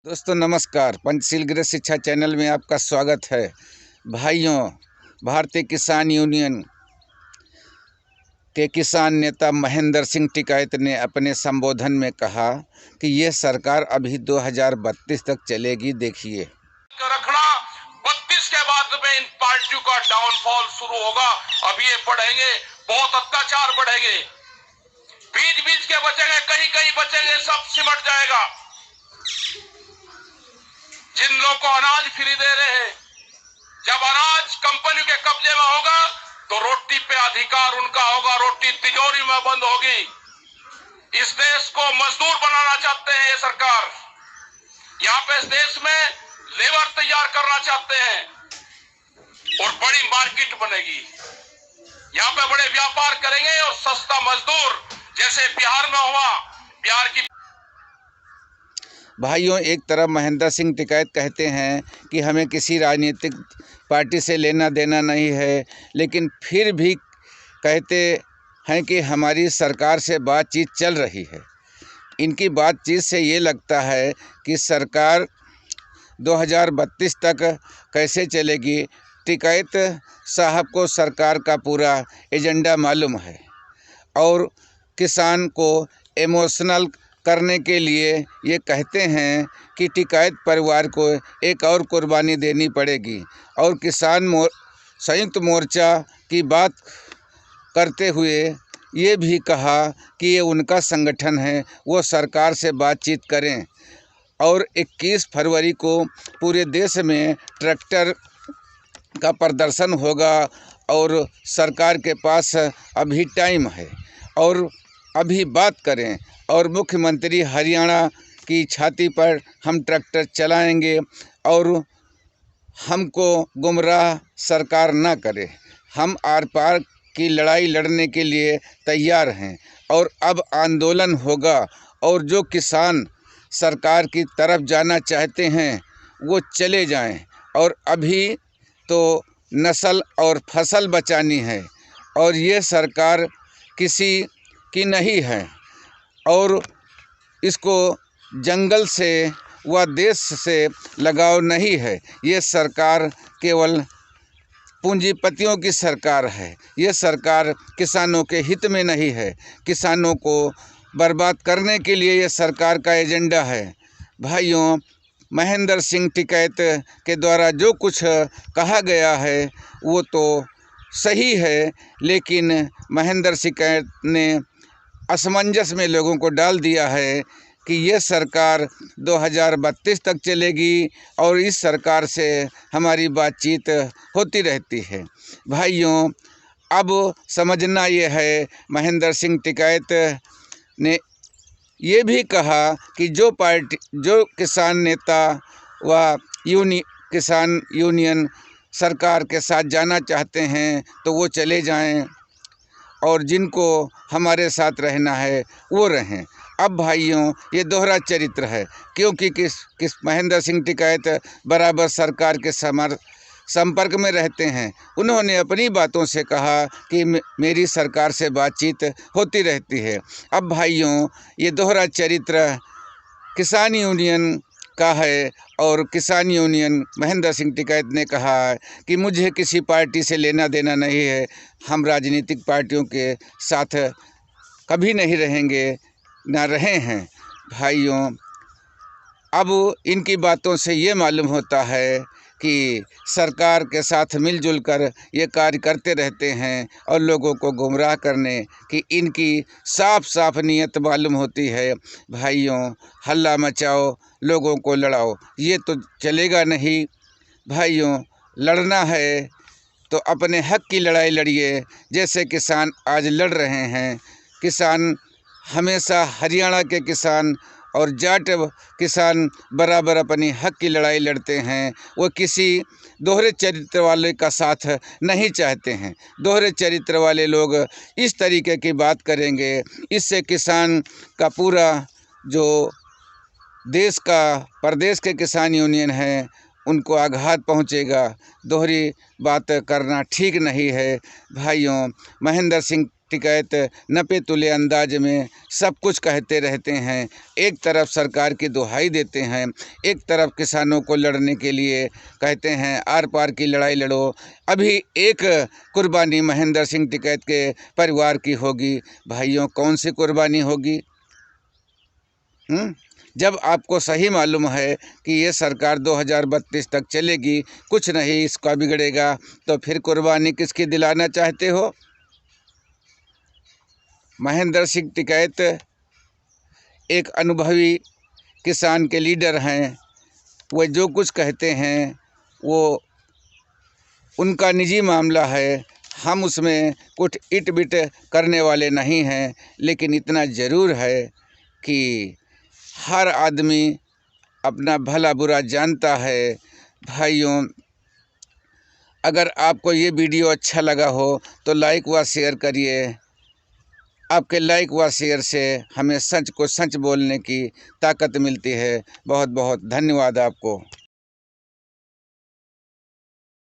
दोस्तों नमस्कार। पंचशील गृह शिक्षा चैनल में आपका स्वागत है। भाइयों, भारतीय किसान यूनियन के किसान नेता महेंद्र सिंह टिकायत ने अपने संबोधन में कहा कि यह सरकार अभी 2032 तक चलेगी। देखिए, रखना 32 के बाद में इन पार्टियों का डाउनफॉल शुरू होगा। अब ये बढ़ेंगे, बहुत अत्याचार बढ़ेंगे, बीच बीच के बचेंगे, कहीं कहीं बचेंगे, सब सिमट जाएगा। जिन लोगों को अनाज फ्री दे रहे हैं, जब अनाज कंपनी के कब्जे में होगा तो रोटी पे अधिकार उनका होगा, रोटी तिजोरी में बंद होगी। इस देश को मजदूर बनाना चाहते हैं ये सरकार। यहाँ पे इस देश में लेबर तैयार करना चाहते हैं और बड़ी मार्केट बनेगी। यहाँ पे बड़े व्यापार करेंगे और सस्ता मजदूर जैसे बिहार में हुआ, बिहार की। भाइयों, एक तरफ महेंद्र सिंह टिकायत कहते हैं कि हमें किसी राजनीतिक पार्टी से लेना देना नहीं है, लेकिन फिर भी कहते हैं कि हमारी सरकार से बातचीत चल रही है। इनकी बातचीत से ये लगता है कि सरकार 2032 तक कैसे चलेगी। टिकायत साहब को सरकार का पूरा एजेंडा मालूम है और किसान को इमोशनल करने के लिए ये कहते हैं कि टिकायत परिवार को एक और कुर्बानी देनी पड़ेगी। और किसान संयुक्त मोर्चा की बात करते हुए ये भी कहा कि ये उनका संगठन है, वो सरकार से बातचीत करें। और 21 फरवरी को पूरे देश में ट्रैक्टर का प्रदर्शन होगा और सरकार के पास अभी टाइम है और अभी बात करें। और मुख्यमंत्री हरियाणा की छाती पर हम ट्रैक्टर चलाएंगे और हमको गुमराह सरकार ना करे। हम आर पार की लड़ाई लड़ने के लिए तैयार हैं और अब आंदोलन होगा। और जो किसान सरकार की तरफ जाना चाहते हैं वो चले जाएं। और अभी तो नस्ल और फसल बचानी है और ये सरकार किसी की नहीं है और इसको जंगल से व देश से लगाव नहीं है। ये सरकार केवल पूंजीपतियों की सरकार है। ये सरकार किसानों के हित में नहीं है। किसानों को बर्बाद करने के लिए ये सरकार का एजेंडा है। भाइयों, महेंद्र सिंह टिकायत के द्वारा जो कुछ कहा गया है वो तो सही है, लेकिन महेंद्र सिंह टिकायत ने असमंजस में लोगों को डाल दिया है कि ये सरकार 2032 तक चलेगी और इस सरकार से हमारी बातचीत होती रहती है। भाइयों, अब समझना ये है, महेंद्र सिंह टिकायत ने ये भी कहा कि जो किसान नेता व किसान यूनियन सरकार के साथ जाना चाहते हैं तो वो चले जाएं और जिनको हमारे साथ रहना है वो रहें। अब भाइयों, ये दोहरा चरित्र है, क्योंकि किस महेंद्र सिंह टिकायत बराबर सरकार के संपर्क में रहते हैं। उन्होंने अपनी बातों से कहा कि मेरी सरकार से बातचीत होती रहती है। अब भाइयों, ये दोहरा चरित्र किसान यूनियन का है और किसान यूनियन महेंद्र सिंह टिकायत ने कहा है कि मुझे किसी पार्टी से लेना देना नहीं है, हम राजनीतिक पार्टियों के साथ कभी नहीं रहेंगे, ना रहे हैं। भाइयों, अब इनकी बातों से ये मालूम होता है कि सरकार के साथ मिलजुल कर ये कार्य करते रहते हैं और लोगों को गुमराह करने की इनकी साफ साफ नीयत मालूम होती है। भाइयों, हल्ला मचाओ, लोगों को लड़ाओ, ये तो चलेगा नहीं। भाइयों, लड़ना है तो अपने हक की लड़ाई लड़िए, जैसे किसान आज लड़ रहे हैं। किसान हमेशा, हरियाणा के किसान और जाट किसान बराबर अपनी हक की लड़ाई लड़ते हैं। वो किसी दोहरे चरित्र वाले का साथ नहीं चाहते हैं। दोहरे चरित्र वाले लोग इस तरीके की बात करेंगे, इससे किसान का पूरा जो देश का प्रदेश के किसान यूनियन है उनको आघात पहुंचेगा। दोहरी बात करना ठीक नहीं है। भाइयों, महेंद्र सिंह टिकैत नपे तुले अंदाज में सब कुछ कहते रहते हैं। एक तरफ सरकार की दुहाई देते हैं, एक तरफ किसानों को लड़ने के लिए कहते हैं आर पार की लड़ाई लड़ो। अभी एक कुर्बानी महेंद्र सिंह टिकैत के परिवार की होगी। भाइयों, कौन सी कुर्बानी होगी? जब आपको सही मालूम है कि ये सरकार 2032 तक चलेगी, कुछ नहीं इसका बिगड़ेगा, तो फिर कुर्बानी किसकी दिलाना चाहते हो? महेंद्र सिंह टिकैत एक अनुभवी किसान के लीडर हैं। वो जो कुछ कहते हैं वो उनका निजी मामला है, हम उसमें कुछ इट बिट करने वाले नहीं हैं। लेकिन इतना ज़रूर है कि हर आदमी अपना भला बुरा जानता है। भाइयों, अगर आपको ये वीडियो अच्छा लगा हो तो लाइक व शेयर करिए। आपके लाइक व शेयर से हमें सच को सच बोलने की ताकत मिलती है। बहुत बहुत धन्यवाद आपको।